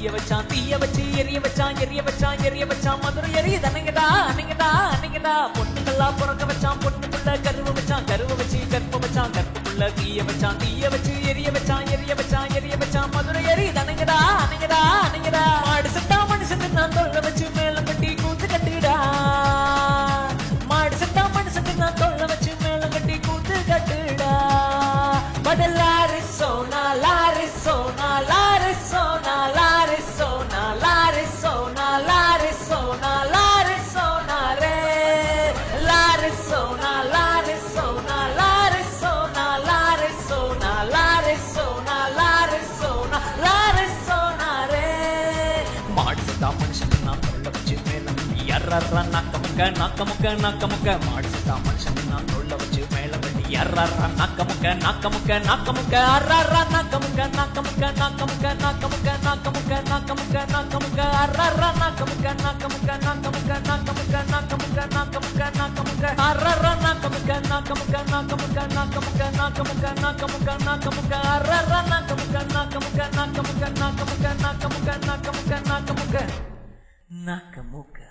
தீய வச்சு எரிய வச்சான் மதுரை எரிய அன்னைங்கடா பொண்ணுங்கெல்லாம் பிறக்க வச்சான் பொண்ணுக்குள்ள கருவ வச்சான் கற்ப வச்சான் கற்புக்குள்ள தீய வச்சு எரிய வச்சான் மதுரை எரிய அன்னைங்கடா மாடு செத்தா மனுஷன் நான் தொல்ல வச்சு மேலம் கட்டி கூத்து கட்டுடா மாடு செத்தா மனுஷன் நான் தொல்ல வச்சு மேலம் கட்டி கூத்து கட்டுடா Larisona, Larisona, Larisona, Larisona, Larisona, Larisona, Larisona, re. Larisona, Larisona, Larisona, Larisona, Larisona, Larisona, Larisona, re. மாடுதா மனுஷன் நான் தொல்ல வச்சு மேல யாரா நாக்கமுக்க மாடுதா மனுஷன் நான் தொல்ல வச்சு மேல யாரா நாக்கமுக்க அரரா நாக்கமுக்க அரரா நாக்கமுக்க